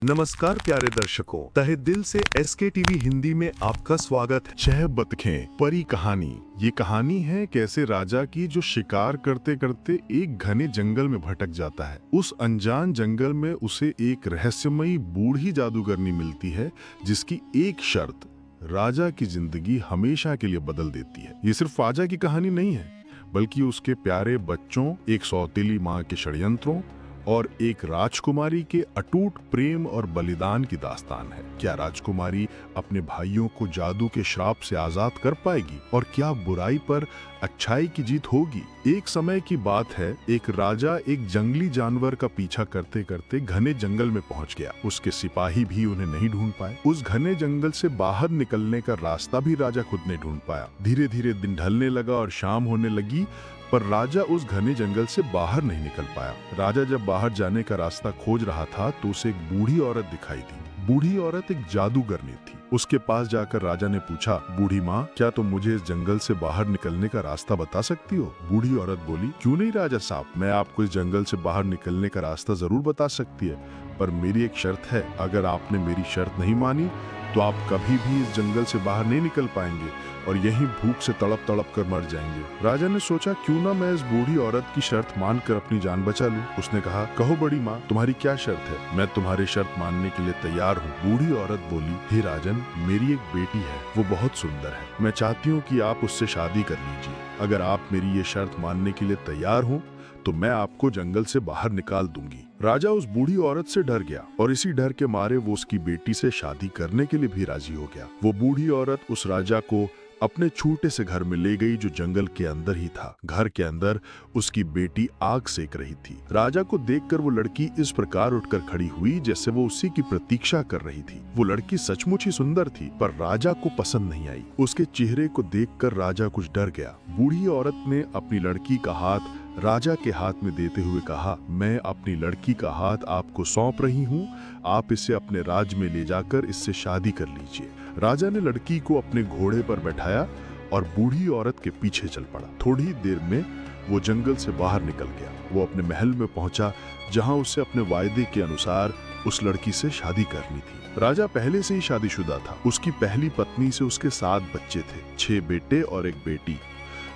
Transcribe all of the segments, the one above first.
नमस्कार प्यारे दर्शकों, तहे दिल से एसके टीवी हिंदी में आपका स्वागत है। 6 बतखें परी कहानी। ये कहानी है कैसे राजा की जो शिकार करते करते एक घने जंगल में भटक जाता है। उस अनजान जंगल में उसे एक रहस्यमयी बूढ़ी जादूगरनी मिलती है जिसकी एक शर्त राजा की जिंदगी हमेशा के लिए बदल देती है। ये सिर्फ राजा की कहानी नहीं है, बल्कि उसके प्यारे बच्चों, एक सौतेली माँ के षड्यंत्रों और एक राजकुमारी के अटूट प्रेम और बलिदान की दास्तान है। क्या राजकुमारी अपने भाइयों को जादू के श्राप से आजाद कर पाएगी और क्या बुराई पर अच्छाई की जीत होगी? एक समय की बात है, एक राजा एक जंगली जानवर का पीछा करते करते घने जंगल में पहुंच गया। उसके सिपाही भी उन्हें नहीं ढूंढ पाए। उस घने जंगल से बाहर निकलने का रास्ता भी राजा खुद नहीं ढूंढ पाया। धीरे धीरे दिन ढलने लगा और शाम होने लगी, पर राजा उस घने जंगल से बाहर नहीं निकल पाया। राजा जब बाहर जाने का रास्ता खोज रहा था तो उसे एक बूढ़ी औरत दिखाई दी। बूढ़ी औरत एक जादूगरनी थी। उसके पास जाकर राजा ने पूछा, बूढ़ी माँ, क्या तुम मुझे इस जंगल से बाहर निकलने का रास्ता बता सकती हो? बूढ़ी औरत बोली, क्यों नहीं राजा साहब, मैं आपको इस जंगल से बाहर निकलने का रास्ता जरूर बता सकती है, पर मेरी एक शर्त है। अगर आपने मेरी शर्त नहीं मानी तो आप कभी भी इस जंगल से बाहर नहीं निकल पाएंगे और यहीं भूख से तड़प तड़प कर मर जाएंगे। राजा ने सोचा, क्यों ना मैं इस बूढ़ी औरत की शर्त मानकर अपनी जान बचा लूं। उसने कहा, कहो बड़ी माँ, तुम्हारी क्या शर्त है? मैं तुम्हारी शर्त मानने के लिए तैयार हूँ। बूढ़ी औरत बोली, हे राजन, मेरी एक बेटी है, वो बहुत सुंदर है। मैं चाहती हूँ कि आप उससे शादी कर लीजिए। अगर आप मेरी ये शर्त मानने के लिए तैयार हो तो मैं आपको जंगल से बाहर निकाल दूंगी। राजा उस बूढ़ी औरत से डर गया और इसी डर के मारे वो उसकी बेटी से शादी करने के लिए भी राजी हो गया। वो बूढ़ी औरत उस राजा को अपने छोटे से घर में ले गई जो जंगल के अंदर ही था। घर के अंदर उसकी बेटी आग सेक रही थी। राजा को देखकर वो लड़की इस प्रकार उठकर खड़ी हुई जैसे वो उसी की प्रतीक्षा कर रही थी। वो लड़की सचमुच ही सुंदर थी, पर राजा को पसंद नहीं आई। उसके चेहरे को देखकर राजा कुछ डर गया। बूढ़ी औरत ने अपनी लड़की का हाथ राजा के हाथ में देते हुए कहा, मैं अपनी लड़की का हाथ आपको सौंप रही हूँ, आप इसे अपने राज्य में ले जाकर इससे शादी कर लीजिए। राजा ने लड़की को अपने घोड़े पर बैठाया और बूढ़ी औरत के पीछे चल पड़ा। थोड़ी देर में वो जंगल से बाहर निकल गया। वो अपने महल में पहुंचा जहां उसे अपने वायदे के अनुसार उस लड़की से शादी करनी थी। राजा पहले से ही शादीशुदा था। उसकी पहली पत्नी से उसके 7 बच्चे थे, 6 बेटे और एक बेटी।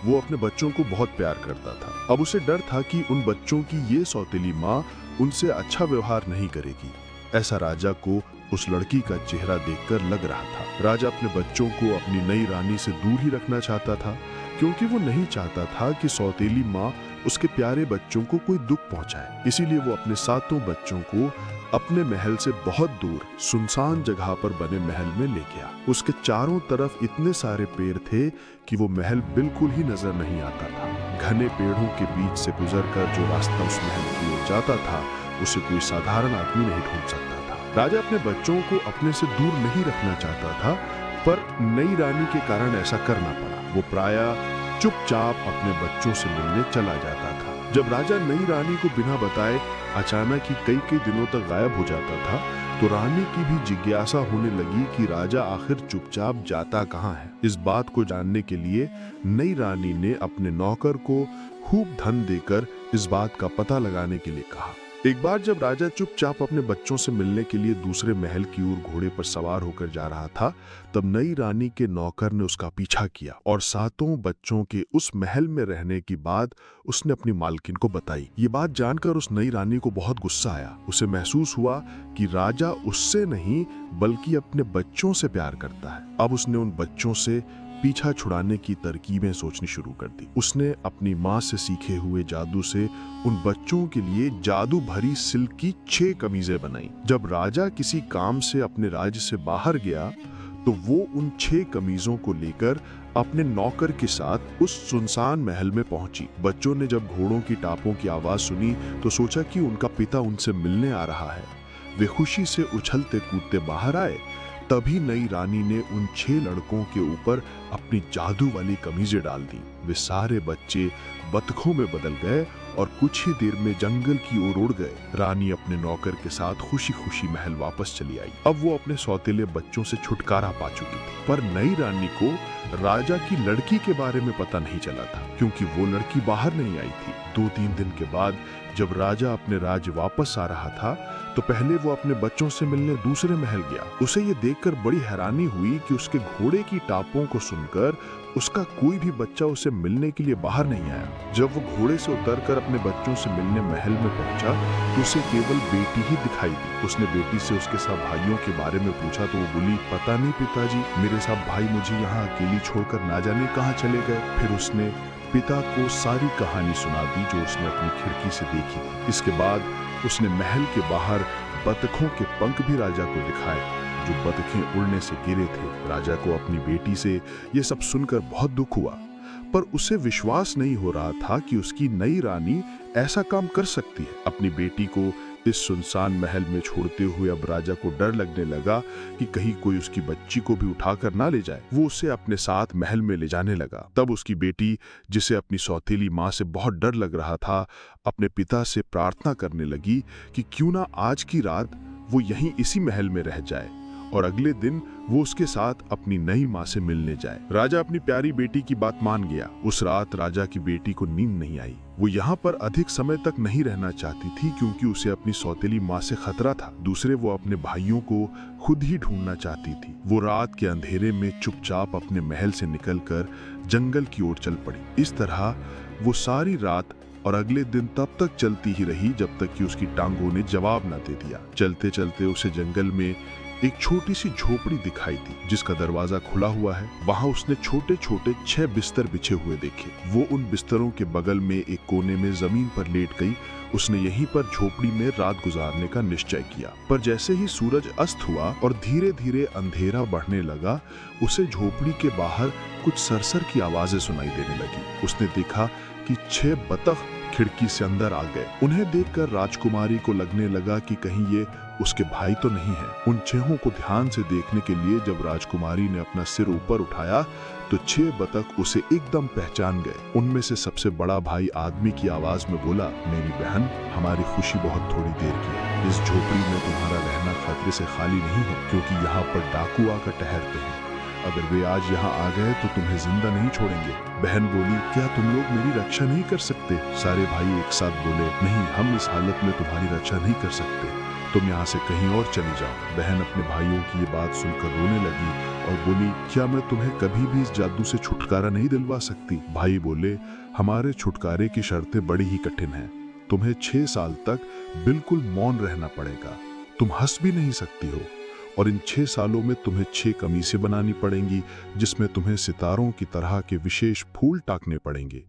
वो अपने बच्चों को बहुत प्यार करता था। अब उसे डर था कि उन बच्चों की ये सौतेली माँ उनसे अच्छा व्यवहार नहीं करेगी। ऐसा राजा को उस लड़की का चेहरा देखकर लग रहा था। राजा अपने बच्चों को अपनी नई रानी से दूर ही रखना चाहता था, क्योंकि वो नहीं चाहता था कि सौतेली माँ उसके प्यारे बच्चों को कोई दुख पहुंचाए। इसीलिए वो अपने 7 बच्चों को अपने महल से बहुत दूर सुनसान जगह पर बने महल में ले गया। उसके चारों तरफ इतने सारे पेड़ थे कि वो महल बिल्कुल ही नजर नहीं आता था। घने पेड़ों के बीच से गुजरकर जो रास्ता उस महल की ओर जाता था, उसे कोई साधारण आदमी नहीं ढूंढ सकता था। राजा अपने बच्चों को अपने से दूर नहीं रखना चाहता था, पर नई रानी के कारण ऐसा करना पड़ा। वो प्रायः चुपचाप अपने बच्चों से मिलने चला जाता था। जब राजा नई रानी को बिना बताए अचानक ही कई दिनों तक गायब हो जाता था, तो रानी की भी जिज्ञासा होने लगी कि राजा आखिर चुपचाप जाता कहाँ है। इस बात को जानने के लिए नई रानी ने अपने नौकर को खूब धन देकर इस बात का पता लगाने के लिए कहा। एक बार जब राजा चुपचाप अपने बच्चों से मिलने के लिए दूसरे महल की ओर घोड़े पर सवार होकर जा रहा था, तब नई रानी के नौकर ने उसका पीछा किया और 7 बच्चों के उस महल में रहने की बात उसने अपनी मालकिन को बताई। ये बात जानकर उस नई रानी को बहुत गुस्सा आया। उसे महसूस हुआ कि राजा उससे नहीं बल्कि अपने बच्चों से प्यार करता है। अब उसने उन बच्चों से पीछा छुड़ाने की तरकीबें सोचनी शुरू कर दी। उसने अपनी माँ से सीखे हुए जादू से उन बच्चों के लिए जादू भरी सिल्क की 6 कमीजें बनाई। जब राजा किसी काम से अपने राज्य से बाहर गया तो वो उन 6 कमीजों को लेकर अपने नौकर के साथ उस सुनसान महल में पहुंची। बच्चों ने जब घोड़ों की टापों की आवाज सुनी तो सोचा कि उनका पिता उनसे मिलने आ रहा है। वे खुशी से उछलते कूदते बाहर आए। तभी नई रानी ने उन 6 लड़कों के ऊपर अपनी जादू वाली कमीजें डाल दी। वे सारे बच्चे बतखों में बदल गए और कुछ ही देर में जंगल की ओर उड़ गए। रानी अपने नौकर के साथ खुशी खुशी महल वापस चली आई। अब वो अपने सौतेले बच्चों से छुटकारा पा चुकी थी, पर नई रानी को राजा की लड़की के बारे में पता नहीं चला था, क्योंकि वो लड़की बाहर नहीं आई थी। 2-3 दिन के बाद जब राजा अपने राज्य वापस आ रहा था तो पहले वो अपने बच्चों से मिलने दूसरे महल गया। उसे ये देखकर बड़ी हैरानी हुई कि उसके घोड़े की टापों को सुनकर उसका कोई भी बच्चा उसे मिलने के लिए बाहर नहीं आया। जब वो घोड़े से उतरकर अपने बच्चों से मिलने महल में पहुंचा तो उसे केवल बेटी ही दिखाई दी। उसने बेटी से उसके सब भाइयों के बारे में पूछा तो वो बोली, पता नहीं पिताजी, मेरे सब भाई मुझे यहाँ अकेली छोड़कर ना जाने कहाँ चले गए। फिर उसने पिता को सारी कहानी सुना दी जो उसने अपनी खिड़की से देखी थी। इसके बाद उसने महल के बाहर बतखों के पंख भी राजा को दिखाए जो बतखें उड़ने से गिरे थे। राजा को अपनी बेटी से ये सब सुनकर बहुत दुख हुआ, पर उसे विश्वास नहीं हो रहा था कि उसकी नई रानी ऐसा काम कर सकती है। अपनी बेटी को इस सुनसान महल में छोड़ते हुए अब राजा को डर लगने लगा कि कहीं कोई उसकी बच्ची को भी उठाकर ना ले जाए। वो उसे अपने साथ महल में ले जाने लगा। तब उसकी बेटी, जिसे अपनी सौतेली माँ से बहुत डर लग रहा था, अपने पिता से प्रार्थना करने लगी कि क्यों ना आज की रात वो यहीं इसी महल में रह जाए और अगले दिन वो उसके साथ अपनी नई माँ से मिलने जाए। राजा अपनी प्यारी बेटी की बात मान गया। उस रात राजा की बेटी को नींद नहीं आई। वो यहाँ पर अधिक समय तक नहीं रहना चाहती थी क्योंकि उसे अपनी सौतेली माँ से खतरा था। दूसरे, वो अपने भाइयों को खुद ही ढूंढना चाहती थी। वो रात के अंधेरे में चुपचाप अपने महल से निकलकर जंगल की ओर चल पड़ी। इस तरह वो सारी रात और अगले दिन तब तक चलती ही रही जब तक कि उसकी टांगों ने जवाब न दे दिया। चलते चलते उसे जंगल में एक छोटी सी झोपड़ी दिखाई दी जिसका दरवाजा खुला हुआ है। वहां उसने छोटे छोटे 6 बिस्तर बिछे हुए देखे। वो उन बिस्तरों के बगल में एक कोने में जमीन पर लेट गई। उसने यहीं पर झोपड़ी में रात गुजारने का निश्चय किया। पर जैसे ही सूरज अस्त हुआ और धीरे धीरे अंधेरा बढ़ने लगा, उसे झोपड़ी के बाहर कुछ सरसर की आवाजें सुनाई देने लगी। उसने देखा कि 6 बतख खिड़की से अंदर आ गए। उन्हें देखकर राजकुमारी को लगने लगा कि कहीं ये उसके भाई तो नहीं है। उन 6 को ध्यान से देखने के लिए जब राजकुमारी ने अपना सिर ऊपर उठाया तो 6 बतख उसे एकदम पहचान गए। उनमें से सबसे बड़ा भाई आदमी की आवाज में बोला, मेरी बहन, हमारी खुशी बहुत थोड़ी देर की है। इस झोपड़ी में तुम्हारा रहना खतरे से खाली नहीं है क्योंकि यहाँ पर डाकू आकर ठहरते हैं। अगर वे आज यहाँ आ गए तो तुम्हें जिंदा नहीं छोड़ेंगे। बहन बोली, क्या तुम लोग मेरी रक्षा नहीं कर सकते? सारे भाई एक साथ बोले, नहीं, हम इस हालत में तुम्हारी रक्षा नहीं कर सकते। तुम यहाँ से कहीं और चली जाओ। बहन अपने भाइयों की ये बात सुनकर रोने लगी और बोली, क्या मैं तुम्हें कभी भी इस जादू से छुटकारा नहीं दिलवा सकती? भाई बोले, हमारे छुटकारे की शर्तें बड़ी ही कठिन हैं। तुम्हें 6 साल तक बिल्कुल मौन रहना पड़ेगा। तुम हंस भी नहीं सकती हो और इन 6 सालों में तुम्हें 6 कमीजें बनानी पड़ेंगी जिसमें तुम्हें सितारों की तरह के विशेष फूल टाकने पड़ेंगे।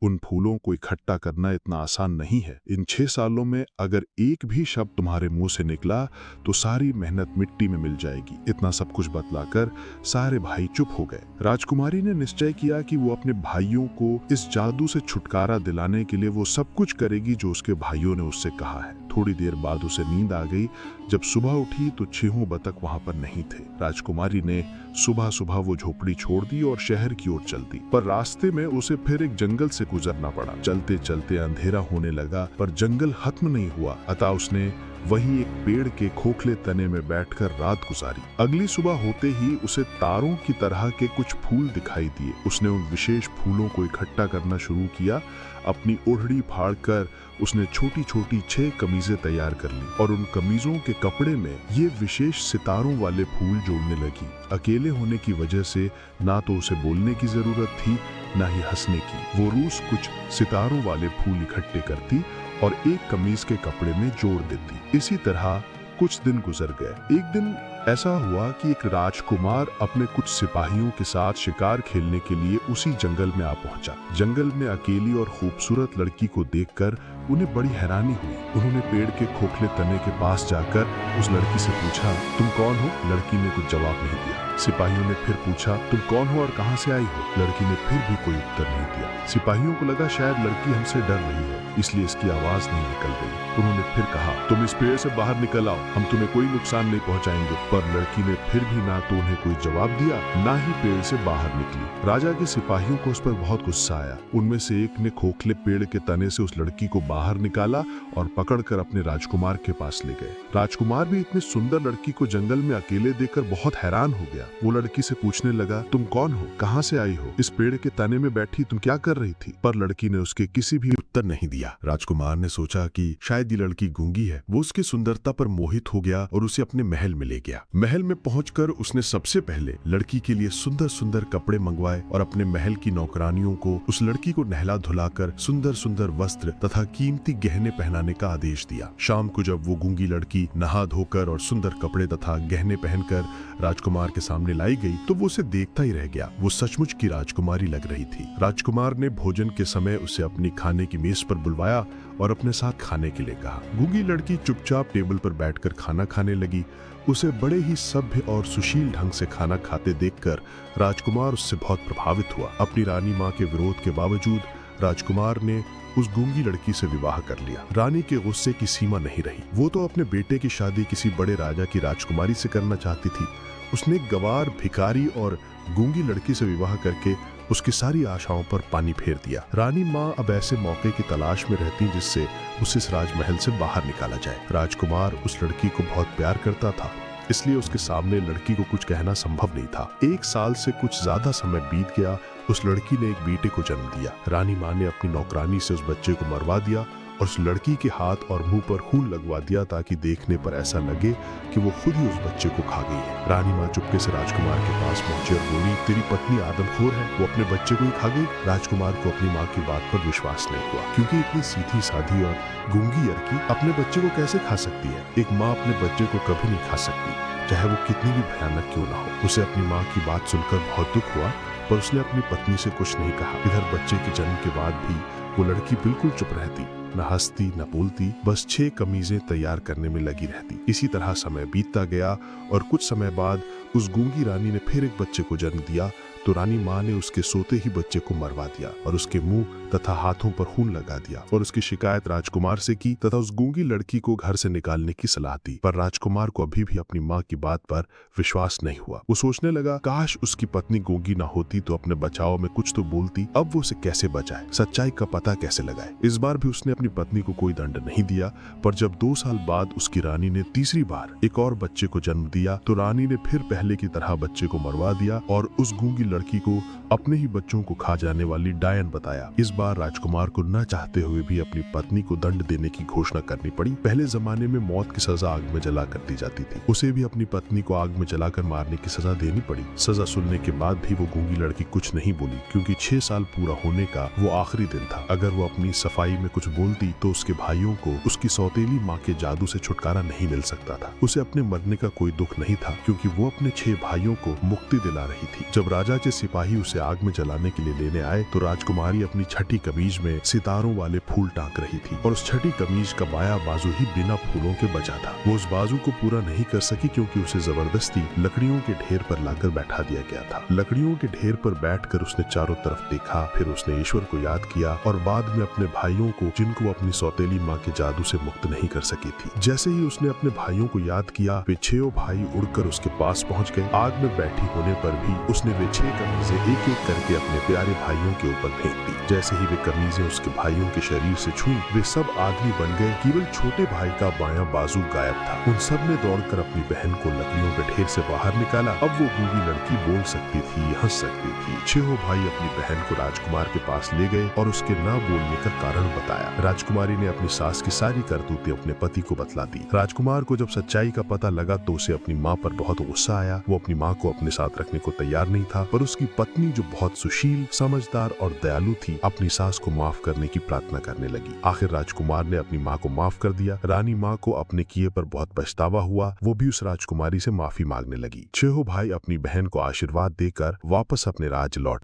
उन फूलों को इकट्ठा करना इतना आसान नहीं है। इन 6 सालों में अगर एक भी शब्द तुम्हारे मुंह से निकला तो सारी मेहनत मिट्टी में मिल जाएगी। इतना सब कुछ बतलाकर सारे भाई चुप हो गए। राजकुमारी ने निश्चय किया कि वो अपने भाइयों को इस जादू से छुटकारा दिलाने के लिए वो सब कुछ करेगी जो उसके भाइयों ने उससे कहा है। थोड़ी देर बाद उसे नींद आ गई। जब सुबह उठी तो 6 बतख वहां पर नहीं थे। राजकुमारी ने सुबह सुबह वो झोपड़ी छोड़ दी और शहर की ओर चल दी। पर रास्ते में उसे फिर एक जंगल से गुजरना पड़ा। चलते चलते अंधेरा होने लगा पर जंगल खत्म नहीं हुआ। अतः उसने वहीं एक पेड़ के खोखले तने में बैठकर रात गुजारी। अगली सुबह होते ही उसे तारों की तरह के कुछ फूल दिखाई दिए। उसने उन विशेष फूलों को इकट्ठा करना शुरू किया। अपनी ओढ़नी फाड़कर उसने छोटी छोटी 6 कमीजें तैयार कर ली और उन कमीजों के कपड़े में ये विशेष सितारों वाले फूल जोड़ने लगी। अकेले होने की वजह से ना तो उसे बोलने की जरूरत थी ना ही हंसने की। वो रोज कुछ सितारों वाले फूल इकट्ठे करती और एक कमीज के कपड़े में जोड़ देती। इसी तरह कुछ दिन गुजर गए। एक दिन ऐसा हुआ कि एक राजकुमार अपने कुछ सिपाहियों के साथ शिकार खेलने के लिए उसी जंगल में आ पहुंचा। जंगल में अकेली और खूबसूरत लड़की को देखकर उन्हें बड़ी हैरानी हुई। उन्होंने पेड़ के खोखले तने के पास जाकर उस लड़की से पूछा, तुम कौन हो? लड़की ने कुछ जवाब नहीं दिया। सिपाहियों ने फिर पूछा, तुम कौन हो और कहां से आई हो? लड़की ने फिर भी कोई उत्तर नहीं दिया। सिपाहियों को लगा शायद लड़की हमसे डर रही है, इसलिए इसकी आवाज नहीं निकल गई। उन्होंने फिर कहा, तुम इस पेड़ से बाहर निकल आओ, हम तुम्हें कोई नुकसान नहीं पहुंचाएंगे। पर लड़की ने फिर भी ना तो उन्हें कोई जवाब दिया ना ही पेड़ से बाहर निकली। राजा के सिपाहियों को उस पर बहुत गुस्सा आया। उनमें से एक ने खोखले पेड़ के तने से उस लड़की को बाहर निकाला और पकड़कर अपने राजकुमार के पास ले गए। राजकुमार भी इतनी सुंदर लड़की को जंगल में अकेले देखकर बहुत हैरान हो गया। वो लड़की से पूछने लगा, तुम कौन हो? कहां से आई हो? इस पेड़ के तने में बैठी तुम क्या कर रही थी? पर लड़की ने उसके किसी भी उत्तर नहीं दिया। दिया। राजकुमार ने सोचा कि शायद ये लड़की गूंगी है। वो उसकी सुंदरता पर मोहित हो गया और उसे अपने महल में ले गया। महल में पहुंचकर उसने सबसे पहले लड़की के लिए सुंदर सुंदर कपड़े मंगवाए और अपने महल की नौकरानियों को उस लड़की को नहला धुलाकर सुंदर सुंदर वस्त्र तथा कीमती गहने पहनाने का आदेश दिया। शाम को जब वो गूंगी लड़की नहा धोकर और सुंदर कपड़े तथा गहने पहनकर राजकुमार के सामने लाई गई तो वो उसे देखता ही रह गया। वो सचमुच की राजकुमारी लग रही थी। राजकुमार ने भोजन के समय उसे अपनी खाने की मेज पर बुलवाया और अपने साथ खाने के लिए कहा। गूंगी लड़की चुपचाप टेबल पर बैठकर खाना खाने लगी। उसे बड़े ही सभ्य और सुशील ढंग से खाना खाते देखकर राजकुमार उससे बहुत प्रभावित हुआ। अपनी रानी माँ के विरोध के बावजूद राजकुमार ने उस गूंगी लड़की से विवाह कर लिया। रानी के गुस्से की सीमा नहीं रही। वो तो अपने बेटे की शादी किसी बड़े राजा की राजकुमारी से करना चाहती थी। उसने गवार, भिखारी और गूंगी लड़की से विवाह करके उसकी सारी आशाओं पर पानी फेर दिया। रानी माँ अब ऐसे मौके की तलाश में रहती जिससे उसे इस राजमहल से बाहर निकाला जाए। राजकुमार उस लड़की को बहुत प्यार करता था, इसलिए उसके सामने लड़की को कुछ कहना संभव नहीं था। 1 साल से कुछ ज्यादा समय बीत गया। उस लड़की ने एक बेटे को जन्म दिया। रानी माँ ने अपनी नौकरानी से उस बच्चे को मरवा दिया और उस लड़की के हाथ और मुंह पर खून लगवा दिया ताकि देखने पर ऐसा लगे कि वो खुद ही उस बच्चे को खा गई है। रानी माँ चुपके से राजकुमार के पास पहुंची और बोली, तेरी पत्नी आदमखोर है, वो अपने बच्चे को ही खा गई। राजकुमार को अपनी माँ की बात पर विश्वास नहीं हुआ, क्योंकि इतनी सीधी साधी और गूंगी लड़की अपने बच्चे को कैसे खा सकती है। एक माँ अपने बच्चे को कभी नहीं खा सकती, चाहे वो कितनी भी भयानक क्यों ना हो। उसे अपनी माँ की बात सुनकर बहुत दुख हुआ, पर उसने अपनी पत्नी से कुछ नहीं कहा। इधर बच्चे के जन्म के बाद भी वो लड़की बिल्कुल चुप रहती, न हंसती न बोलती, बस 6 कमीजें तैयार करने में लगी रहती। इसी तरह समय बीतता गया और कुछ समय बाद उस गूंगी रानी ने फिर एक बच्चे को जन्म दिया तो रानी माँ ने उसके सोते ही बच्चे को मरवा दिया और उसके मुंह तथा हाथों पर खून लगा दिया और उसकी शिकायत राजकुमार से की तथा उस गूंगी लड़की को घर से निकालने की सलाह दी। पर राजकुमार को अभी भी अपनी माँ की बात पर विश्वास नहीं हुआ। वो सोचने लगा, काश उसकी पत्नी गूंगी ना होती तो अपने बचाव में कुछ तो बोलती। अब वो उसे कैसे बचाए, सच्चाई का पता कैसे लगाए। इस बार भी उसने अपनी पत्नी को कोई दंड नहीं दिया, पर जब 2 साल बाद उसकी रानी ने तीसरी बार एक और बच्चे को जन्म दिया तो रानी ने फिर पहले की तरह बच्चे को मरवा दिया और उस गूंगी लड़की को अपने ही बच्चों को खा जाने वाली डायन बताया। इस बार राजकुमार को न चाहते हुए भी अपनी पत्नी को दंड देने की घोषणा करनी पड़ी। पहले जमाने में मौत की सजा आग में जला कर दी जाती थी, उसे भी अपनी पत्नी को आग में जलाकर मारने की सजा देनी पड़ी। सजा सुनने के बाद भी वो गूंगी लड़की कुछ नहीं बोली, क्योंकि 6 साल पूरा होने का वो आखिरी दिन था। अगर वो अपनी सफाई में कुछ बोलती तो उसके भाइयों को उसकी सौतेली माँ के जादू से छुटकारा नहीं मिल सकता था। उसे अपने मरने का कोई दुख नहीं था, क्योंकि वो अपने 6 भाइयों को मुक्ति दिला रही थी। जब राजा के सिपाही उसे आग में जलाने के लिए लेने आए तो राजकुमारी अपनी छठी कमीज में सितारों वाले फूल टांक रही थी और उस छठी कमीज का बाया बाजू ही बिना फूलों के बचा था। वो उस बाजू को पूरा नहीं कर सकी क्योंकि उसे जबरदस्ती लकड़ियों के ढेर पर लाकर बैठा दिया गया था। लकड़ियों के ढेर पर बैठकर उसने चारों तरफ देखा, फिर उसने ईश्वर को याद किया और बाद में अपने भाइयों को, जिनको वो अपनी सौतेली माँ के जादू से मुक्त नहीं कर सकी थी। जैसे ही उसने अपने भाइयों को याद किया, वे 6 भाई उड़कर उसके पास पहुंच गए। आग में बैठी होने पर भी उसने वे 6 कमीजें एक एक करके अपने प्यारे भाइयों के ऊपर फेंक दी। जैसे ही वे कमीजें उसके भाइयों के शरीर से छुई, वे सब आदमी बन गए। केवल छोटे भाई का बायां बाजू गायब था। उन सब ने दौड़कर अपनी बहन को लकड़ियों के ढेर से बाहर निकाला। अब वो गूंगी लड़की बोल सकती थी, हंस सकती थी। 6 भाई अपनी बहन को राजकुमार के पास ले गए और उसके न बोलने का कारण बताया। राजकुमारी ने अपनी सास की सारी करतूतें अपने पति को बतला दी। राजकुमार को जब सच्चाई का पता लगा तो उसे अपनी माँ पर बहुत गुस्सा आया। वो अपनी माँ को अपने साथ रखने को तैयार नहीं था, पर उसकी पत्नी जो बहुत सुशील, समझदार और दयालु थी, अपनी सास को माफ करने की प्रार्थना करने लगी। आखिर राजकुमार ने अपनी माँ को माफ कर दिया। रानी माँ को अपने किए पर बहुत पछतावा हुआ। वो भी उस राजकुमारी से माफी मांगने लगी। 6 भाई अपनी बहन को आशीर्वाद देकर वापस अपने राज लौट